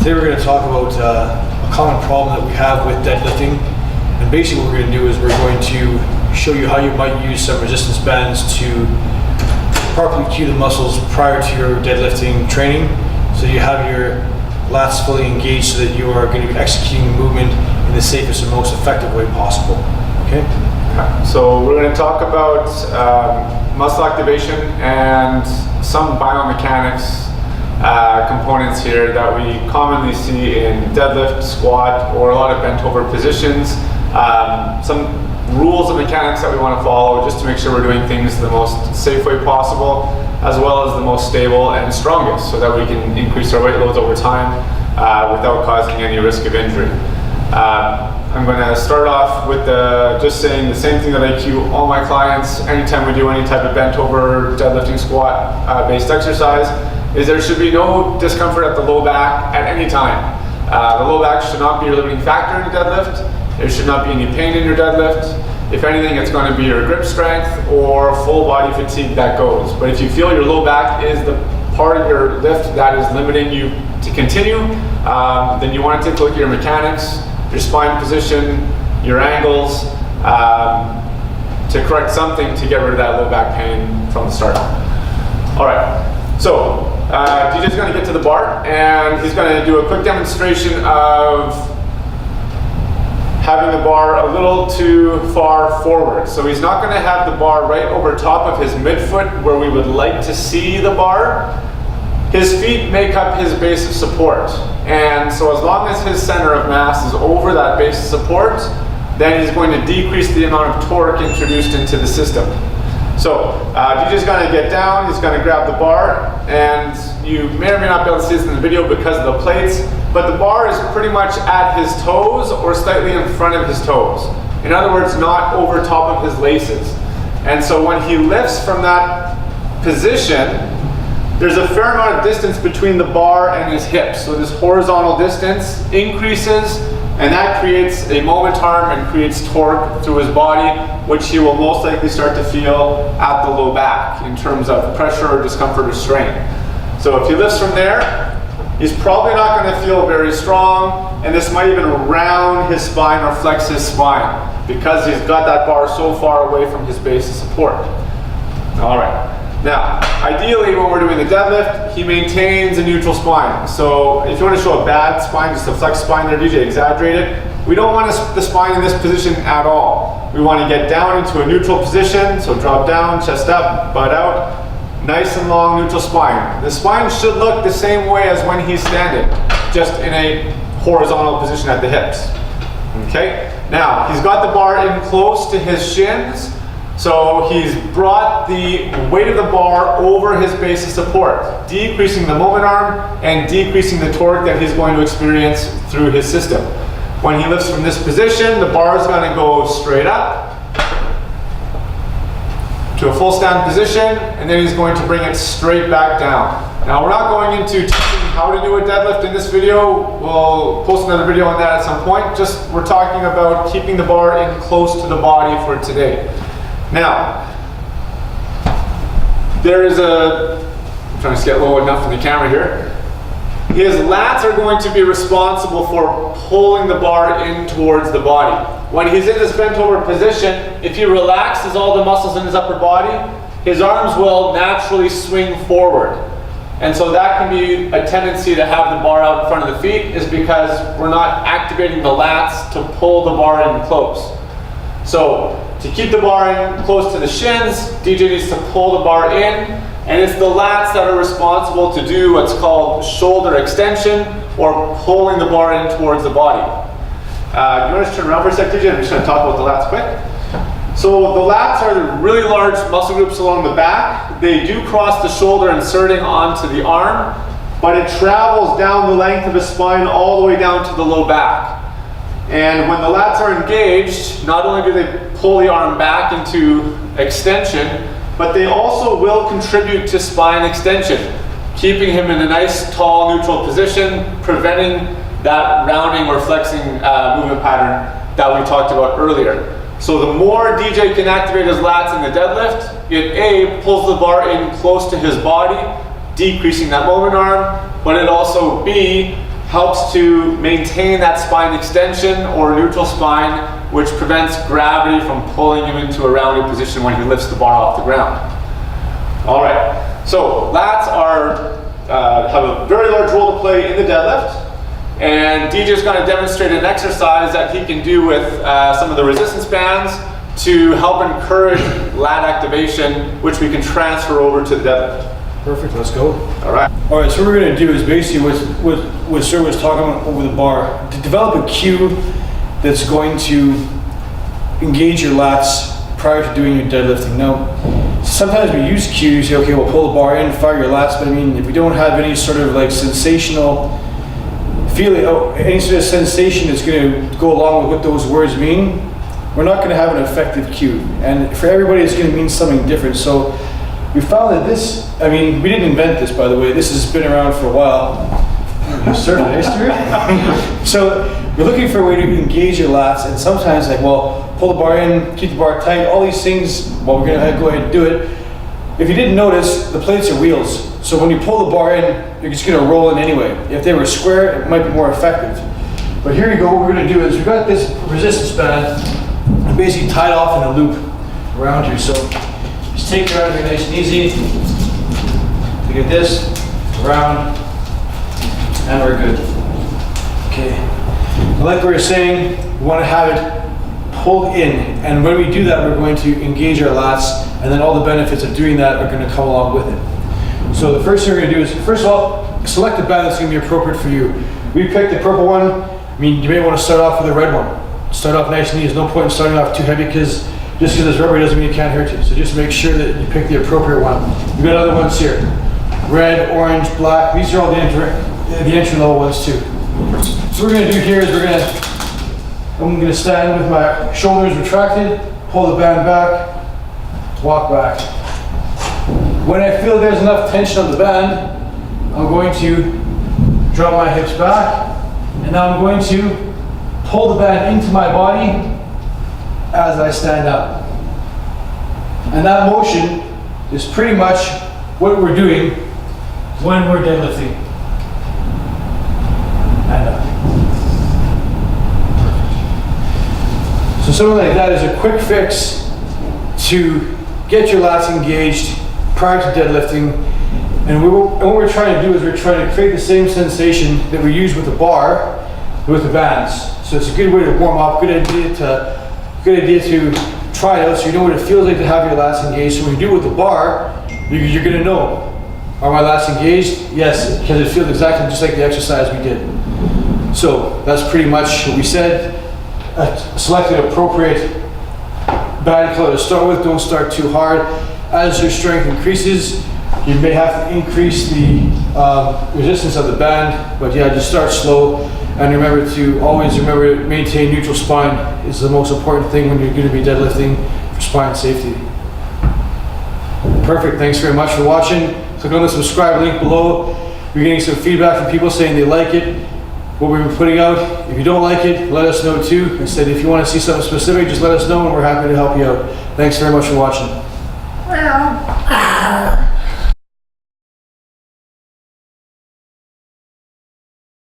Today we're going to talk about a common problem that we have with deadlifting. And basically what we're going to do is we're going to show you how you might use some resistance bands to properly cue the muscles prior to your deadlifting training, so you have your lats fully engaged so that you are going to be executing the movement in the safest and most effective way possible. Okay? So we're going to talk about muscle activation and some biomechanics components here that we commonly see in deadlift, squat, or a lot of bent over positions. Some rules of mechanics that we want to follow just to make sure we're doing things the most safe way possible, as well as the most stable and strongest, so that we can increase our weight loads over time without causing any risk of injury. I'm going to start off with just saying the same thing that I cue all my clients anytime we do any type of bent over, deadlifting, squat based exercise, is there should be no discomfort at the low back at any time. The low back should not be your limiting factor in a deadlift. There should not be any pain in your deadlift. If anything, it's going to be your grip strength or full body fatigue that goes. But if you feel your low back is the part of your lift that is limiting you to continue, then you want to take a look at your mechanics, your spine position, your angles, to correct something to get rid of that low back pain from the start. All right, so DJ's going to get to the bar and he's going to do a quick demonstration of having the bar a little too far forward. So he's not going to have the bar right over top of his midfoot where we would like to see the bar. His feet make up his base of support. And so as long as his center of mass is over that base of support, then he's going to decrease the amount of torque introduced into the system. So DJ's going to get down, he's going to grab the bar, and you may or may not be able to see this in the video because of the plates, but the bar is pretty much at his toes or slightly in front of his toes. In other words, not over top of his laces. And so when he lifts from that position, there's a fair amount of distance between the bar and his hips. So this horizontal distance increases, and that creates a moment arm and creates torque through his body, which he will most likely start to feel at the low back in terms of pressure or discomfort or strain. So if he lifts from there, he's probably not going to feel very strong, and this might even round his spine or flex his spine because he's got that bar so far away from his base of support. All right. Now, ideally when we're doing the deadlift, he maintains a neutral spine. So if you want to show a bad spine, just a flex spine there, DJ, exaggerate it. We don't want the spine in this position at all. We want to get down into a neutral position, so drop down, chest up, butt out. Nice and long neutral spine. The spine should look the same way as when he's standing, just in a horizontal position at the hips. Okay? Now, he's got the bar in close to his shins, so he's brought the weight of the bar over his base of support, decreasing the moment arm and decreasing the torque that he's going to experience through his system. When he lifts from this position, the bar is going to go straight up to a full stand position, and then he's going to bring it straight back down. Now, we're not going into teaching how to do a deadlift in this video. We'll post another video on that at some point. Just we're talking about keeping the bar in close to the body for today. Now, I'm trying to get low enough in the camera here. His lats are going to be responsible for pulling the bar in towards the body. When he's in this bent over position, if he relaxes all the muscles in his upper body, his arms will naturally swing forward. And so that can be a tendency to have the bar out in front of the feet, is because we're not activating the lats to pull the bar in close. So to keep the bar in close to the shins, DJ needs to pull the bar in, and it's the lats that are responsible to do what's called shoulder extension, or pulling the bar in towards the body. You want to turn around for a sec, DJ? I'm just going to talk about the lats quick. So the lats are the really large muscle groups along the back. They do cross the shoulder, inserting onto the arm, but it travels down the length of the spine all the way down to the low back. And when the lats are engaged, not only do they pull the arm back into extension, but they also will contribute to spine extension, keeping him in a nice, tall, neutral position, preventing that rounding or flexing movement pattern that we talked about earlier. So the more DJ can activate his lats in the deadlift, it A, pulls the bar in close to his body, decreasing that moment arm, but it also B, helps to maintain that spine extension or neutral spine, which prevents gravity from pulling him into a rounded position when he lifts the bar off the ground. All right, so lats have a very large role to play in the deadlift. And DJ's going to demonstrate an exercise that he can do with some of the resistance bands to help encourage lat activation, which we can transfer over to the deadlift. Perfect, let's go. All right. All right, so what we're gonna do is basically what Sir was talking about over the bar, to develop a cue that's going to engage your lats prior to doing your deadlifting. Now, sometimes we use cues, okay, we'll pull the bar in, fire your lats, but I mean, if we don't have any sort of like sensational feeling, any sort of sensation that's gonna go along with what those words mean, we're not gonna have an effective cue. And for everybody, it's gonna mean something different. So we found that this, I mean, we didn't invent this, by the way. This has been around for a while. You served history. So we're looking for a way to engage your lats, and sometimes like, well, pull the bar in, keep the bar tight, all these things, well, we're gonna go ahead and do it. If you didn't notice, the plates are wheels. So when you pull the bar in, you're just gonna roll in anyway. If they were square, it might be more effective. But here you go, what we're gonna do is we've got this resistance band basically tied off in a loop around here. So just take it out of here nice and easy. Look at this, around, and we're good. Okay. Like we were saying, we want to have it pulled in, and when we do that, we're going to engage our lats, and then all the benefits of doing that are going to come along with it. So the first thing we're going to do is, first of all, select the band that's going to be appropriate for you. We picked the purple one. I mean, you may want to start off with a red one. Start off nice and easy. There's no point in starting off too heavy, because just because it's rubber doesn't mean it can't hurt you. So just make sure that you pick the appropriate one. We've got other ones here. Red, orange, black. These are all the entry level ones too. So what we're going to do here is I'm going to stand with my shoulders retracted, pull the band back, walk back. When I feel there's enough tension on the band, I'm going to drop my hips back, and now I'm going to pull the band into my body as I stand up. And that motion is pretty much what we're doing when we're deadlifting. And up. So something like that is a quick fix to get your lats engaged prior to deadlifting. And what we're trying to do is we're trying to create the same sensation that we use with the bar with the bands. So it's a good way to warm up, good idea to try it out so you know what it feels like to have your lats engaged. So when you do it with the bar, you're gonna know, are my lats engaged? Yes, because it feels exactly just like the exercise we did. So that's pretty much what we said. Select an appropriate band color to start with. Don't start too hard. As your strength increases, you may have to increase the resistance of the band, but yeah, just start slow. And remember to always maintain neutral spine is the most important thing when you're going to be deadlifting for spine safety. Perfect, thanks very much for watching. Click on the subscribe link below. We're getting some feedback from people saying they like it, what we've been putting out. If you don't like it, let us know too. Instead, if you want to see something specific, just let us know and we're happy to help you out. Thanks very much for watching.